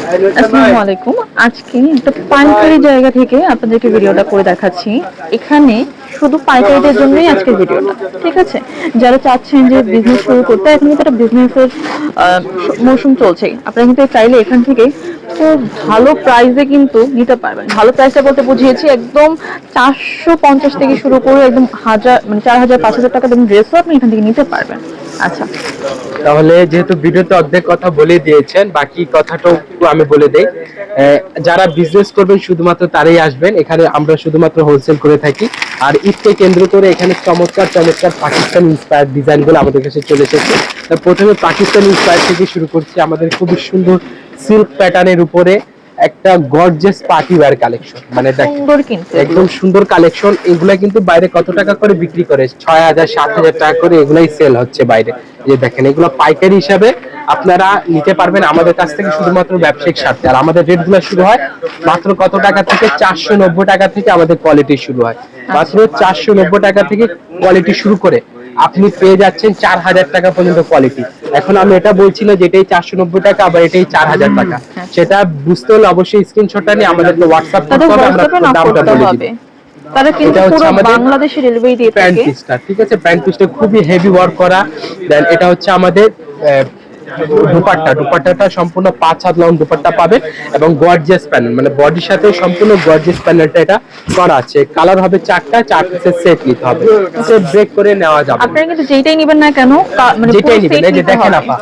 আসসালামু আলাইকুম। আজকে একটা পাইকারি জায়গা থেকে আপনাদেরকে ভিডিওটা করে দেখাচ্ছি। এখানে শুধু পাইকারিদের জন্যই আজকের ভিডিওটা। ঠিক আছে? যারা চাচ্ছেন যে বিজনেস শুরু করতে, এখন কিন্তু একটা বিজনেসের মৌসুম চলছে। আপনারা কিন্তু চাইলে এখান থেকে খুব ভালো প্রাইসে কিন্তু নিতে পারবেন। ভালো প্রাইসটা বলতে বুঝিয়েছি একদম 450 থেকে শুরু করে একদম হাজার মানে 4000 5000 টাকা দামের ড্রেসও আপনি এখান থেকে নিতে পারবেন। আচ্ছা, তাহলে যেহেতু ভিডিওতে অর্ধেক কথা বলে দিয়েছেন, বাকি কথাটাও একটু আমি বলে দেই। যারা বিজনেস করবেন শুধুমাত্র তারাই আসবেন। এখানে আমরা শুধুমাত্র হোলসেল করে থাকি। আর ঈদকে কেন্দ্র করে এখানে চমৎকার চমৎকার পাকিস্তান ইন্সপায়ার্ড ডিজাইনগুলো আমাদের কাছে চলে এসেছে। প্রথমে পাকিস্তান ইন্সপায়ার থেকে শুরু করছি। আমাদের খুবই সুন্দর সিল্ক প্যাটার্নের উপরে একটা গর্জিয়াস পার্টি ওয়্যার কালেকশন, মানে সুন্দর কিন্তু একদম সুন্দর কালেকশন। এগুলা কিন্তু বাইরে কত টাকা করে বিক্রি করে? 6000 7000 টাকা করে এগুলাই সেল হচ্ছে বাইরে। যে দেখেন, এগুলো পাইকারি হিসাবে আপনারা নিতে পারবেন আমাদের কাছ থেকে শুধুমাত্র ব্যবসায়িক স্বার্থে। আর আমাদের রেটগুলো শুরু হয় মাত্র কত টাকা থেকে? 490 টাকা থেকে আমাদের কোয়ালিটি শুরু হয়। মাত্র 490 টাকা থেকে কোয়ালিটি শুরু করে আপনি পেয়ে যাচ্ছেন 4000 টাকা পর্যন্ত কোয়ালিটি। এখন আমি এটা বলছি না যে এটাই 490 টাকা আবার এটাই 4000 টাকা। সেটা বুঝতে হলে অবশ্যই স্ক্রিনশটটা নিয়ে আমাদেরকে হোয়াটসঅ্যাপ করতে হবে, আমরা দামটা বলে দিব। তারা কিন্তু পুরো বাংলাদেশে ডেলিভারি দিয়ে থাকে। প্যান্ট পিসটা, ঠিক আছে, প্যান্ট পিসটা খুবই হেভি ওয়ার্ক করা। দেন এটা হচ্ছে আমাদের দুপাট্টাটা সম্পূর্ণ 5 হাত লং দুপাট্টা পাবেন এবং গর্জিয়াস প্যানেল, মানে বডির সাথে সম্পূর্ণ গর্জিয়াস প্যানেলটা এটা করা আছে। কালার হবে 4টা, 4 পিসের সেট নিতে হবে, সেট ব্রেক করে নেওয়া যাবে। আপনারা কিন্তু যেটাই নেবেন না কেন, মানে যেটাই নেবেন, এই যে দেখেন আপা,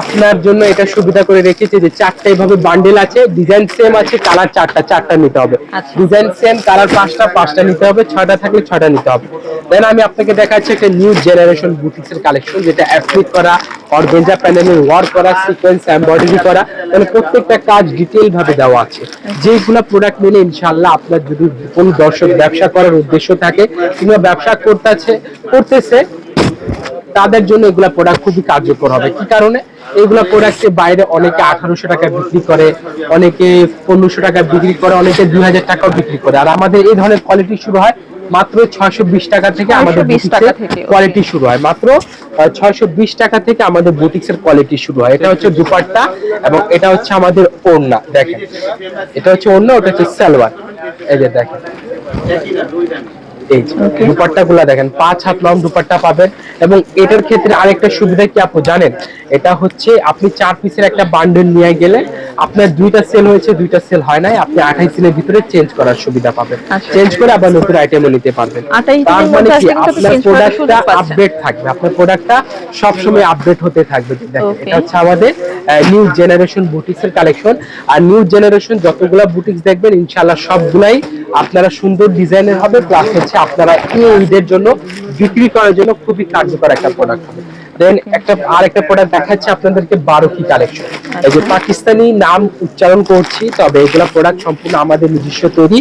আপনার জন্য এটা সুবিধা করে রেখেছে যে 4টা এইভাবে বান্ডেল আছে, ডিজাইন সেম আছে, কালার 4টা নিতে হবে। ডিজাইন সেম, কালার 5টা নিতে হবে, 6টা থাকলে 6টা নিতে হবে। দেন আমি আপনাকে দেখাচ্ছি একটা নিউ জেনারেশন বুটিক্সের কালেকশন, যেটা অ্যাপ্লিক করা, অর্গানজা প্যানেলে ওয়ার্ক করা, সিকোয়েন্স এমব্রয়ডারি করা, মানে প্রত্যেকটা কাজ ডিটেইল ভাবে দেওয়া আছে। যেগুলা প্রোডাক্ট নিলে ইনশাআল্লাহ আপনার যদি কোন দর্শক ব্যবসা করার উদ্দেশ্য থাকে কিংবা ব্যবসা করতেছে তাদের জন্য এগুলা প্রোডাক্ট খুবই কার্যকর হবে। কি কারণে? এগুলা প্রোডাক্টে বাইরে অনেকে 1800 টাকা বিক্রি করে, অনেকে 1500 টাকা বিক্রি করে, অনেকে 2000 টাকাও বিক্রি করে। আর আমাদের এই ধরনের কোয়ালিটি শুরু হয় মাত্র 620 টাকা থেকে। আমাদের কোয়ালিটি শুরু হয় মাত্র 620 টাকা থেকে। আমাদের বুটিক্সের কোয়ালিটি শুরু হয়। এটা হচ্ছে দুপাট্টা এবং এটা হচ্ছে আমাদের ওড়না। দেখেন, এটা হচ্ছে ওড়না, ওটা হচ্ছে সালোয়ার। এই যে দেখেন, এই দুপাট্টা গুলা দেখেন, 5 হাত লং দুপাট্টা পাবেন। এবং এটার ক্ষেত্রে আরেকটা সুবিধা কি আপু জানেন? এটা হচ্ছে আপনি 4 পিসের একটা বান্ডেল নিয়ে গেলে আপনার 2টা সেল হয়েছে, 2টা সেল হয় নাই, আপনি 28 দিনের ভিতরে চেঞ্জ করার সুবিধা পাবেন। চেঞ্জ করে আবার নতুন আইটেমও নিতে পারবেন। তার মানে কি, আপনার প্রোডাক্টটা আপডেট থাকবে, আপনার প্রোডাক্টটা সবসময় আপডেট হতে থাকবে। দেখেন, এটা হচ্ছে আমাদের নিউ জেনারেশন বুটিক্সের কালেকশন। আর নিউ জেনারেশন যতগুলা বুটিক্স দেখবেন ইনশাআল্লাহ সবগুলাই আপনারা সুন্দর ডিজাইনের হবে, প্লাস হচ্ছে আপনারা এই ঈদের জন্য বিক্রি করার জন্য খুবই কার্যকর একটা প্রোডাক্ট হবে। দেন আরেকটা প্রোডাক্ট দেখাচ্ছে আপনাদেরকে, 12 কালেকশন। এই যে পাকিস্তানি নাম উচ্চারণ করছি, তবে এগুলা প্রোডাক্ট সম্পূর্ণ আমাদের নিজস্ব তৈরি,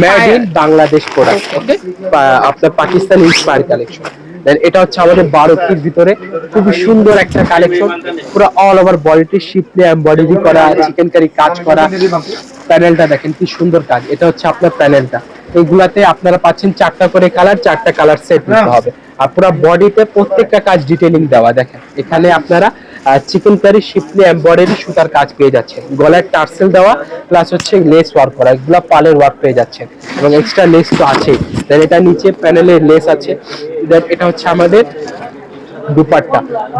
মেড ইন বাংলাদেশ প্রোডাক্ট। ওকে, আপনার পাকিস্তানি ইন্সপায়ার কালেকশন। দেন এটা হচ্ছে আমাদের 12 ভিতরে খুবই সুন্দর একটা কালেকশন, পুরো অল ওভার বডিতে শিপলি এমব্রয়ডারি করা, চিকেন কারি কাজ করা। প্যানেলটা দেখেন কি সুন্দর কাজ। এটা হচ্ছে আপনার প্যানেলটা। এইগুলাতে আপনারা পাচ্ছেন 4টা করে কালার, 4টা কালার সেট নিতে হবে। আর পুরো বডিতে প্রত্যেকটা কাজ ডিটেইলিং দেওয়া। দেখেন, এখানে আপনারা চিকেন কারি শিপলি এমব্রয়ডারি সুতার কাজ পেয়ে যাচ্ছেন, গলায় টার্সেল দেওয়া, প্লাস হচ্ছে লেস ওয়ার্ক করা, এগুলা পালের ওয়ার্ক পেয়ে যাচ্ছেন এবং এক্সট্রা লেস তো আছেই। দেন এটা নিচে প্যানেলের লেস আছে। দেন এটা হচ্ছে আমাদের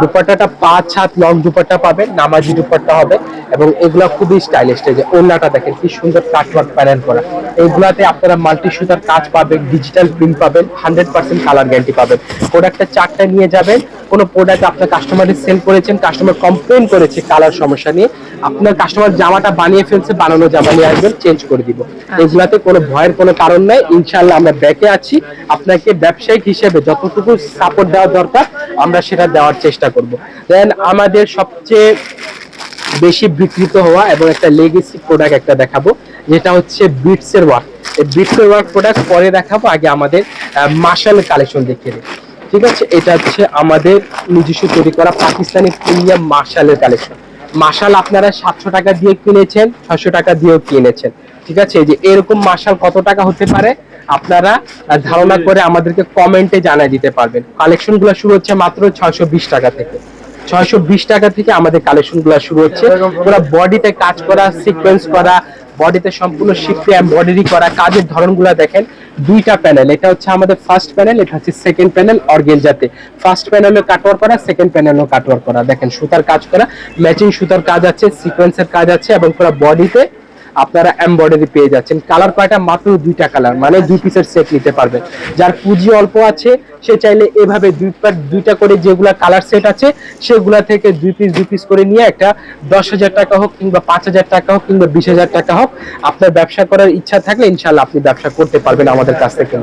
দুপাট্টাটা 5 হাত লং দুপাট্টা পাবেন, নামাজি দুপাট্টা হবে এবং এগুলা খুবই স্টাইলিশ। যে ওড়নাটা দেখেন কি সুন্দর কাটওয়ার্ক প্যানেল করা। এইগুলাতে আপনারা মাল্টি সুতার কাজ পাবেন, ডিজিটাল প্রিন্ট পাবেন, 100% কালার গ্যারান্টি পাবেন। প্রোডাক্টটা 4টা নিয়ে যাবেন। কোনো প্রোডাক্ট আপনার কাস্টমারের সেল করেছেন, কাস্টমার কমপ্লেন করেছে কালার সমস্যা নিয়ে, আপনার কাস্টমার জামাটা বানিয়ে ফেলছে, বানানো জামা নিয়ে আসবেন, চেঞ্জ করে দিব। এগুলাতে কোনো ভয়ের কোনো কারণ নাই। ইনশাআল্লাহ আমরা ব্যাকে আছি, আপনাকে ব্যবসায়িক হিসেবে যতটুকু সাপোর্ট দেওয়া দরকার আমরা সেটা দেওয়ার চেষ্টা করব। দেন আমাদের সবচেয়ে বেশি বিক্রিত হওয়া এবং একটা লেগেসি প্রোডাক্ট একটা দেখাবো, যেটা হচ্ছে বিটসের ওয়ার্ক। এই বিটসের ওয়ার্ক প্রোডাক্ট পরে দেখাবো, আগে আমাদের মাশালের কালেকশন দেখিয়ে দিই। ঠিক আছে, এটা হচ্ছে আমাদের নিজস্ব তৈরি করা পাকিস্তানি প্রিমিয়াম মাশালের কালেকশন। মাশাল আপনারা 700 টাকা দিয়ে কিনেছেন, 600 টাকা দিয়েও কিনেছেন। ঠিক আছে, যে এরকম মাশাল কত টাকা হতে পারে আপনারা ধারণা করে আমাদেরকে কমেন্টে জানিয়ে দিতে পারবেন। কালেকশন গুলো শুরু হচ্ছে মাত্র 620 টাকা থেকে। 620 টাকা থেকে আমাদের কালেকশনগুলো শুরু হচ্ছে। পুরো বডিতে কাজ করা, সিকোয়েন্স করা, বডিতে সম্পূর্ণ শিফটে এমব্রয়ডারি করা, কাজের ধরনগুলো দেখেন। দুইটা প্যানেল, এটা হচ্ছে আমাদের ফার্স্ট প্যানেল, এটা হচ্ছে সেকেন্ড প্যানেল অর্গানজাতে। ফার্স্ট প্যানেলে কাটওয়ার করা, সেকেন্ড প্যানেলেও কাটওয়ার করা, দেখেন সুতার কাজ করা, ম্যাচিং সুতার কাজ আছে, সিকোয়েন্সের কাজ আছে এবং পুরো বডিতে আপনারা এমব্রয়ডারি পেয়ে যাচ্ছেন। কালার কয়টা? মাত্র দুইটা কালার, মানে দুই পিসের সেট নিতে পারবেন। যার পুঁজি অল্প আছে সে চাইলে এভাবে দুইটা করে যেগুলা কালার সেট আছে সেগুলা থেকে দুই পিস করে নিয়ে একটা 10,000 টাকা হোক কিংবা 5,000 টাকা হোক কিংবা 20,000 টাকা হোক, আপনার ব্যবসা করার ইচ্ছা থাকলে ইনশাল্লাহ আপনি ব্যবসা করতে পারবেন আমাদের কাছ থেকে।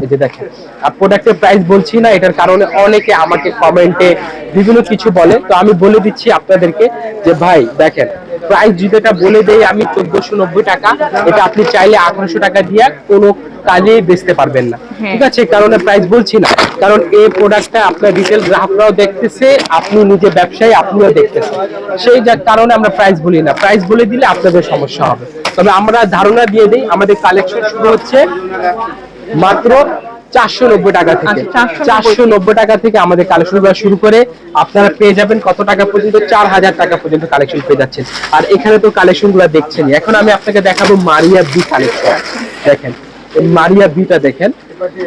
এই যে দেখেন, আর প্রোডাক্টের প্রাইস বলছি না, এটার কারণে অনেকে আমাকে কমেন্টে বিভিন্ন কিছু বলে, তো আমি বলে দিচ্ছি আপনাদেরকে যে ভাই দেখেন, প্রাইস যেটা বলে দেই আমি 1490 টাকা, এটা আপনি চাইলে 1800 টাকা দিয়ে কোনো কাজে বেচতে পারবেন না, ঠিক আছে? কারণে প্রাইস বলছি না, কারণ এই প্রোডাক্টটা আপনার রিটেল গ্রাহকরাও দেখতেছে, আপনি নিজে ব্যবসায়ী আপনিও দেখতেছেন, সেই যার কারণে আমরা প্রাইস বলি না। প্রাইস বলে দিলে আপনাদের সমস্যা হবে। তবে আমরা ধারণা দিয়ে দিই, আমাদের কালেকশন শুরু হচ্ছে মাত্র 490 টাকা থেকে। 490 টাকা থেকে আমাদের কালেকশন শুরু করে আপনারা পেয়ে যাবেন কত টাকা পর্যন্ত? 4000 টাকা পর্যন্ত কালেকশন পেয়ে যাচ্ছেন। আর এখানে তো কালেকশন গুলো দেখছেন। এখন আমি আপনাকে দেখাবো মারিয়া বি কালেকশন। দেখেন মারিয়া বিটা দেখেন,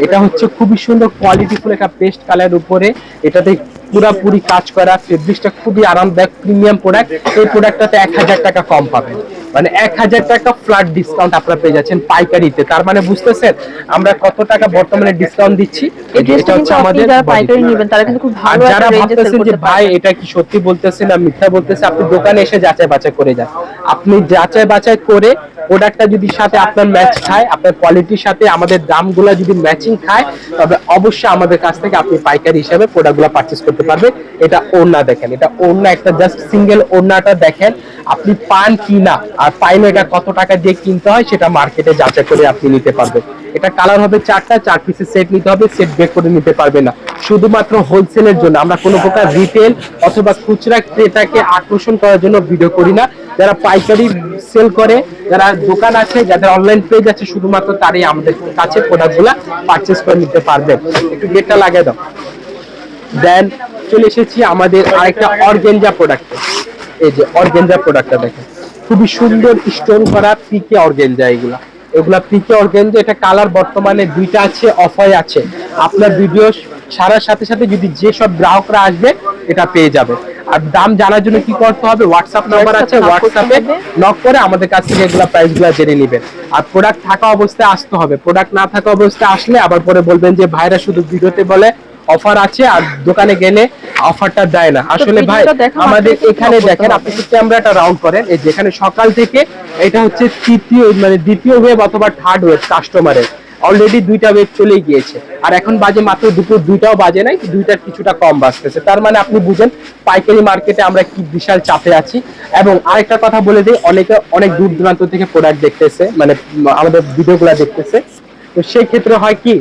এটা হচ্ছে খুবই সুন্দর কোয়ালিটিফুল একটা পেস্ট কালার উপরে, এটাতে পুরাপুরি কাজ করা, ফেব্রিকটা খুবই আরামদায়ক, প্রিমিয়াম প্রোডাক্ট। এই প্রোডাক্টটাতে 1000 টাকা কম পাবেন, মানে 1000 টাকা ফ্ল্যাট ডিসকাউন্ট আপনারা পেয়ে যাচ্ছেন পাইকারিতে। তার মানে বুঝতেছেন আমরা কত টাকা বর্তমানে ডিসকাউন্ট দিচ্ছি। এটা হচ্ছে আমাদের পাইকারি নেবেন তারা কিন্তু খুব ভালো যারা ভাবতেছেন যে ভাই এটা কি সত্যি বলতেছে না মিথ্যা বলতেছে, আপনি দোকানে এসে যাচাই বাছাই করে যান। আপনি যাচাই বাছাই করে প্রোডাক্টটা যদি সাথে আপনার ম্যাচ খায়, আপনার কোয়ালিটির সাথে আমাদের দামগুলো যদি ম্যাচিং খায়, তবে অবশ্যই আমাদের কাছ থেকে আপনি পাইকারি হিসেবে প্রোডাক্টগুলো পারচেজ করতে পারবেন। এটা ওড়না দেখেন, এটা ওড়না, একটা জাস্ট সিঙ্গেল ওড়নাটা দেখেন, আপনি পান কি না আর পাইলে এটা কত টাকা দিয়ে কিনতে হয় সেটা মার্কেটে যাচাই করে আপনি নিতে পারবেন। এটা কালার হবে 4টা, 4 পিসের সেট নিতে হবে, সেট বের করে নিতে পারবে না। শুধুমাত্র হোলসেলের জন্য, আমরা কোনো প্রকার রিটেল অথবা খুচরা ক্রেতাকে আকর্ষণ করার জন্য ভিডিও করি না। যারা পাইকারি সেল করে, যারা দোকান আছে, যাদের অনলাইন পেজ আছে, শুধুমাত্র তারই আমাদের কাছে প্রোডাক্টগুলো পারচেজ করে নিতে পারবে। একটু গেটটা লাগিয়ে দাও। দেন চলে এসেছি আমাদের আরেকটা অর্গানজা প্রোডাক্ট। এই যে অর্গানজা প্রোডাক্টটা দেখেন, খুবই সুন্দর স্টোন করা পিকে অর্গানজা। এগুলা পিকে অর্গানজা। এটা কালার বর্তমানে দুইটা আছে, অফারে আছে। আপনার ভিডিও ছাড়ার সাথে সাথে যদি যেসব গ্রাহকরা আসবে এটা পেয়ে যাবে। আর দাম জানার জন্য কি করতে হবে? হোয়াটসঅ্যাপ নাম্বার আছে, হোয়াটসঅ্যাপে নক করে আমাদের কাছ থেকে এগুলা প্রাইসগুলো জেনে নেবেন। আর প্রোডাক্ট থাকা অবস্থায় আসতে হবে, প্রোডাক্ট না থাকা অবস্থায় আসলে আবার পরে বলবেন যে ভাইরা শুধু ভিডিওতে বলে অফার আছে আর দোকানে গেলে অফারটা দেয় না। আসলে ভাই আমাদের এখানে দেখেন, আপনি যদি ক্যামেরাটা রাউন্ড করেন, এই যেখানে সকাল থেকে এটা হচ্ছে দ্বিতীয় ওয়েভ অথবা থার্ড ওয়েভ কাস্টমারের, অলরেডি 2টা ওয়েভ চলে গিয়েছে। আর এখন বাজে মাত্র দুপুর 2টাও বাজে নাই, 2টার কিছুটা কম বাজতেছে। তার মানে আপনি বুঝেন পাইকারি মার্কেটে আমরা কি বিশাল চাপে আছি। এবং আরেকটা কথা বলে দিই, অনেকে অনেক দূর দূরান্ত থেকে প্রোডাক্ট দেখতেছে, মানে আমাদের ভিডিওগুলো দেখতেছে। তো সেই ক্ষেত্রে হয় কি,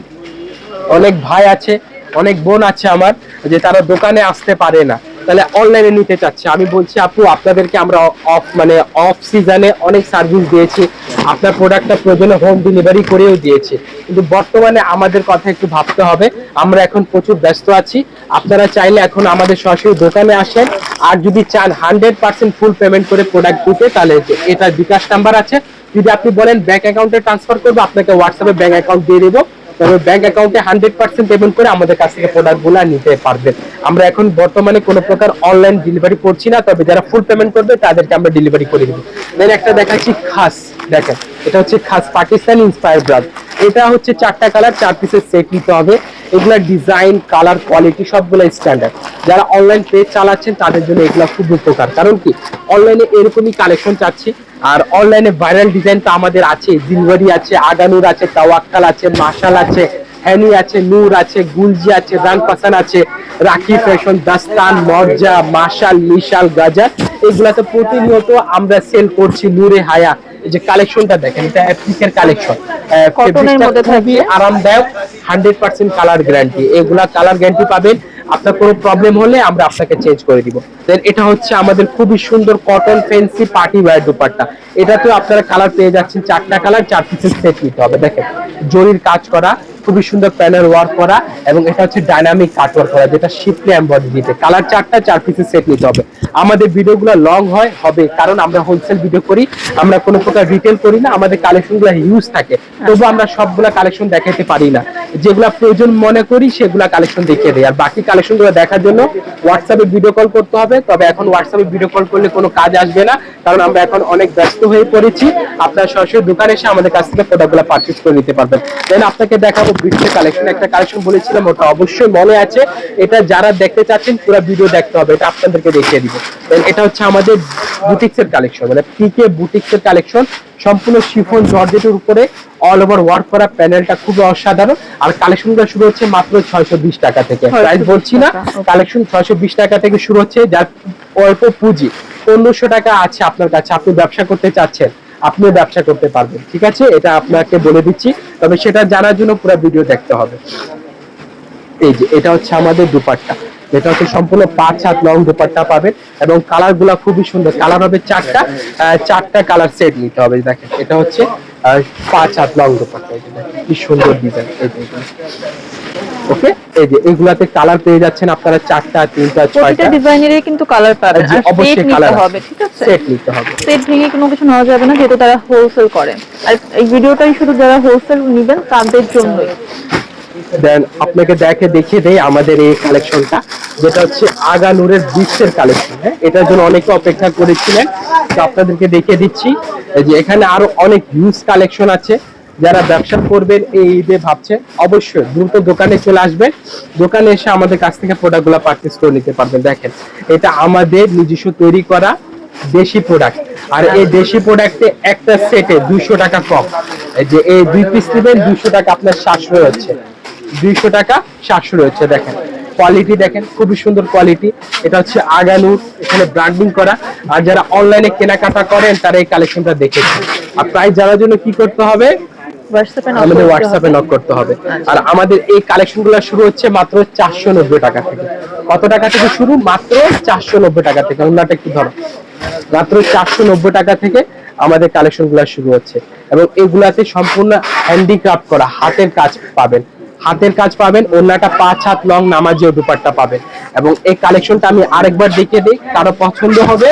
অনেক ভাই আছে, অনেক বোন আছে আমার, যে তারা দোকানে আসতে পারে না, তাহলে অনলাইনে নিতে চাচ্ছে। আমি বলছি আপু, আপনাদেরকে আমরা অফ সিজনে অনেক সার্ভিস দিয়েছি, আপনার প্রোডাক্টটা প্রয়োজনে হোম ডেলিভারি করেও দিয়েছি। কিন্তু বর্তমানে আমাদের কথা একটু ভাবতে হবে, আমরা এখন প্রচুর ব্যস্ত আছি। আপনারা চাইলে এখন আমাদের সরাসরি দোকানে আসেন, আর যদি চান 100% ফুল পেমেন্ট করে প্রোডাক্ট দিতে, তাহলে এটা বিকাশ নাম্বার আছে। যদি আপনি বলেন ব্যাংক অ্যাকাউন্টে ট্রান্সফার করবো, আপনাকে হোয়াটসঅ্যাপে ব্যাংক অ্যাকাউন্ট দিয়ে দেবো, তবে ব্যাংক অ্যাকাউন্টে 100% পেমেন্ট করে আমাদের কাছ থেকে প্রোডাক্টগুলো নিতে পারবেন। আমরা এখন বর্তমানে কোনো প্রকার অনলাইন ডেলিভারি করছি না, তবে যারা ফুল পেমেন্ট করবে তাদেরকে আমরা ডেলিভারি করে দেবো। দেন একটা দেখাচ্ছি খাস, দেখেন এটা হচ্ছে খাস পাকিস্তানি ইন্সপায়ার্ড ব্রান্ড। এটা হচ্ছে 4টা কালার, 4 পিসের সেট নিতে হবে। এগুলা ডিজাইন, কালার, কোয়ালিটি সবগুলো স্ট্যান্ডার্ড। যারা অনলাইন পেজ চালাচ্ছেন তাদের জন্য এগুলা খুব উপকার। কারণ কি, অনলাইনে এরকমই কালেকশন চাচ্ছি, আর অনলাইনে ভাইরাল ডিজাইন তো আমাদের আছে, জিলওয়ারি আছে, আগানুর আছে, তাওয়াক্কাল আছে, মাশাল আছে, হ্যানি আছে, নূর আছে, গুলজি আছে, রানপাসান আছে, রাখি ফ্যাশন, দাস্তান, মর্জা, মাশাল, মিশাল, গাজার, এগুলাতে প্রতিনিয়ত আমরা সেল করছি। নূরে হায়া, এই যে কালেকশনটা দেখেন, এটা অ্যাপ্লিকের কালেকশন, খুবই আরামদায়ক, 100% কালার গ্যারান্টি। এগুলা কালার গ্যারান্টি পাবেন, আপনার কোনো প্রবলেম হলে আমরা আপনাকে চেঞ্জ করে দিব। দেন এটা হচ্ছে আমাদের খুবই সুন্দর cotton fancy party wear dupatta. এটাতেও আপনারা কালার পেয়ে যাচ্ছেন, 4টা কালার, 4 পিসের সেট নিতে হবে। দেখেন জরির কাজ করা, খুবই সুন্দর প্যানেল ওয়ার্ক করা, এবং এটা হচ্ছে ডাইনামিক কাট ওয়ার্ক করা, যেটা শিপলি এমব্রয়ডারি দিতে। কালার চারটা, 4 পিসের সেট নিতে হবে। আমাদের ভিডিওগুলো লং হবে কারণ আমরা হোলসেল ভিডিও করি, আমরা কোনো প্রকার রিটেল করি না, আমাদের কালেকশনগুলো হিউজ থাকে, তবু আমরা সবগুলা কালেকশন দেখাতে পারি না। যেগুলা প্রয়োজন মনে করি সেগুলা কালেকশন দেখিয়ে দিই। আর বাকি কালেকশনগুলো দেখার জন্য হোয়াটসঅ্যাপে ভিডিও কল করতে হবে। তবে এখন হোয়াটসঅ্যাপে ভিডিও কল করলে কোনো কাজ আসবে না, কারণ আমরা এখন অনেক ব্যস্ত হয়ে পড়েছি। আপনারা সরাসরি দোকানে এসে আমাদের কাছ থেকে প্রোডাক্টগুলো পারচেজ করে নিতে পারবেন। দেন আপনাকে দেখাবো ব্রিক্সের কালেকশন। একটা কালেকশন বলেছিলাম, ওটা অবশ্যই মনে আছে। এটা যারা দেখতে চাচ্ছেন পুরো ভিডিও দেখতে হবে, এটা আপনাদেরকে দেখিয়ে দিব। দেন এটা হচ্ছে আমাদের বুটিক্সের কালেকশন, মানে পিকে বুটিক্সের কালেকশন, সম্পূর্ণ শিফন জর্জেটের উপরে অল ওভার ওয়ার্ক করা। প্যানেলটা খুবই অসাধারণ। আর কালেকশনগুলো শুরু হচ্ছে মাত্র 620 টাকা থেকে। প্রাইস বলছি না, কালেকশন 620 টাকা থেকে শুরু হচ্ছে। যার অল্প পুঁজি 1500 টাকা আছে আপনার কাছে, আপনি ব্যবসা করতে চাচ্ছেন, আপনিও ব্যবসা করতে পারবেন, ঠিক আছে? এটা আপনাকে বলে দিচ্ছি, তবে সেটা জানার জন্য পুরো ভিডিও দেখতে হবে। এই যে এটা হচ্ছে আমাদের দুপাট্টা, যেটা হচ্ছে সম্পূর্ণ 5 হাত লং দুপাট্টা পাবেন, এবং কালার গুলা খুবই সুন্দর। কালার হবে চারটা কালার সেট নিতে হবে। দেখেন এটা হচ্ছে 5 হাত লং দুপাট্টা, এই যে দেখেন কি সুন্দর ডিজাইন। এই যে ওকে, এই যে এগুলাতে কালার পেয়ে যাচ্ছেন আপনারা 4টা, 3টা, 6টা। প্রতিটা ডিজাইনেরই কিন্তু কালার পাবেন, আর অবশ্যই সেট কালার নিতে হবে, ঠিক আছে? সেট নিতে হবে, সেট ভেঙে কোনো কিছু নেওয়া যাবে না, যেহেতু তারা হোলসেল করে। আর এই ভিডিওটাই শুধু যারা হোলসেল নেবেন তাদের জন্যই। দেন আপনাকে দেখিয়ে দেই আমাদের এই কালেকশনটা, যেটা হচ্ছে আগানুরের ব্রিক্সের কালেকশন। হ্যাঁ, এটার জন্য অনেকে অপেক্ষা করেছিলেন, তো আপনাদেরকে দেখিয়ে দিচ্ছি। এই যে এখানে আরো অনেক হিউজ কালেকশন আছে। যারা ব্যবসা করবেন এই ঈদে ভাবছেন, অবশ্যই দ্রুত দোকানে চলে আসবেন। দোকানে এসে আমাদের কাছ থেকে প্রোডাক্টগুলো পারচেজ করে নিতে পারবেন। দেখেন এটা আমাদের নিজস্ব তৈরি করা দেশি প্রোডাক্ট, আর এই দেশি প্রোডাক্টে একটা সেটে 200 টাকা কম। এই যে এই 2 পিস নেবেন 200 টাকা আপনার সাশ্রয় হচ্ছে, 200 টাকা সাশ্রয় হচ্ছে। দেখেন কোয়ালিটি দেখেন, খুবই সুন্দর কোয়ালিটি। এটা হচ্ছে আগানুর, এখানে ব্র্যান্ডিং করা। আর যারা অনলাইনে কেনাকাটা করেন তারা এই কালেকশনটা দেখেছেন। আর প্রাইস জানার জন্য কি করতে হবে? আমাদের হোয়াটসঅ্যাপে নক করতে হবে। আর আমাদের এই কালেকশনগুলো শুরু হচ্ছে মাত্র 490 টাকা থেকে। কত টাকা থেকে শুরু? মাত্র 490 টাকা থেকে। অন্যটা একটু ধরো, মাত্র 490 টাকা থেকে আমাদের কালেকশনগুলো শুরু হচ্ছে। এবং এগুলাতে সম্পূর্ণ হ্যান্ডিক্রাফট করা হাতের কাজ পাবেন, ওন্নাটা 5 হাত লং নামাজেও দুপাট্টা পাবেন। এবং এই কালেকশনটা আমি আরেকবার দেখিয়ে দিই, কারো পছন্দ হবে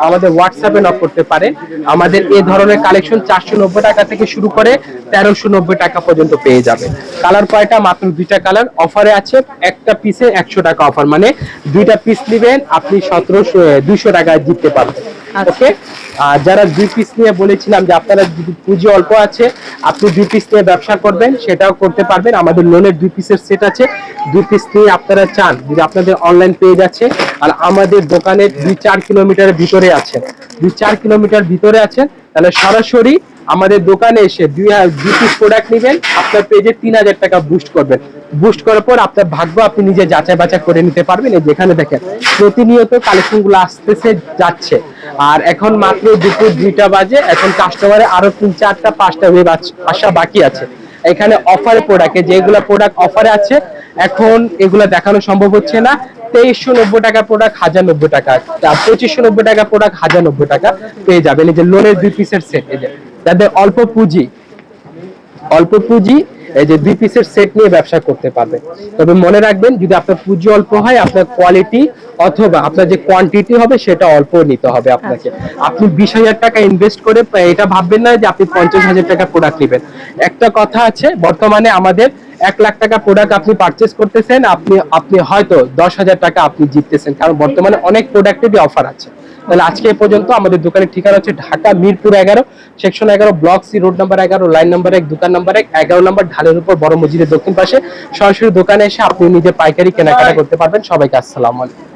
আমাদের হোয়াটসঅ্যাপে নক করতে পারে। আমাদের এই ধরনের কালেকশন 490 টাকা থেকে শুরু করে 1390 টাকা পর্যন্ত পেয়ে যাবে। কালার কয়টা? মাত্র 2টা কালার অফারে আছে। একটা পিসে 100 টাকা অফার, মানে 2টা পিস নেবেন আপনি 200 টাকায় জিততে পারবেন। ওকে, আর যারা 2 পিস নিয়ে বলেছিলাম যে আপনারা যদি পুঁজি অল্প আছে, আপনি 2 পিস নিয়ে ব্যবসা করবেন, সেটাও করতে পারবেন। আমাদের লোনের 2 পিসের সেট আছে। 2 পিস নিয়ে আপনারা চান, যদি আপনাদের অনলাইন পেজ আছে, আর আমাদের দোকানের 2-4 কিলোমিটারের ভিতরে আছেন, 2-4 কিলোমিটার ভিতরে আছেন, তাহলে সরাসরি আমাদের দোকানে এসে 2 পিস প্রোডাক্ট নেবেন, আপনার পেজে 3000 টাকা বুস্ট করবেন। বুস্ট করার পর আপনার ভাগ্য আপনি নিজে যাচাই বাছাই করে নিতে পারবেন। এই যেখানে দেখেন প্রতিনিয়ত কালেকশনগুলো আসতেছে যাচ্ছে। আর এখন মাত্র দুপুর 2টা বাজে, এখন কাস্টমারে আরো 3-4টা 5টা ওয়েব আসা বাকি আছে। এখানে অফারে প্রোডাক্টে যেগুলো প্রোডাক্ট অফারে আছে, এখন এগুলো দেখানো সম্ভব হচ্ছে না। 2390 টাকা প্রোডাক্ট 1090 টাকা, 2590 টাকা প্রোডাক্ট 1090 টাকা পেয়ে যাবেন। এই যে লোনের 2 পিসের সেট, এই যে যাদের অল্প পুঁজি, এই যে 2 পিসের সেট নিয়ে ব্যবসা করতে পারবে। তবে মনে রাখবেন, যদি আপনার পুঁজি অল্প হয়, আপনার কোয়ালিটি অথবা আপনার যে কোয়ান্টিটি হবে সেটা অল্প নিতে হবে আপনাকে। আপনি 20,000 টাকা ইনভেস্ট করে এটা ভাববেন না যে আপনি 50,000 টাকা প্রোডাক্ট নেবেন। একটা কথা আছে, বর্তমানে আমাদের 1 লাখ টাকা প্রোডাক্ট আপনি পারচেজ করতেছেন, আপনি হয়তো 10,000 টাকা আপনি জিততেছেন, কারণ বর্তমানে অনেক প্রোডাক্টেরই অফার আছে। তাহলে আজকে এ পর্যন্ত। আমাদের দোকানের ঠিকানা হচ্ছে Dhaka Mirpur 11, section 11, block C, road number 11, line number 1, দোকান নাম্বার 1, 11 নম্বর ঢালের উপর, বড় মসজিদের দক্ষিণ পাশে। সরাসরি দোকানে এসে আপনি নিজে পাইকারি কেনাকাটা করতে পারবেন। সবাইকে আসসালামু আলাইকুম।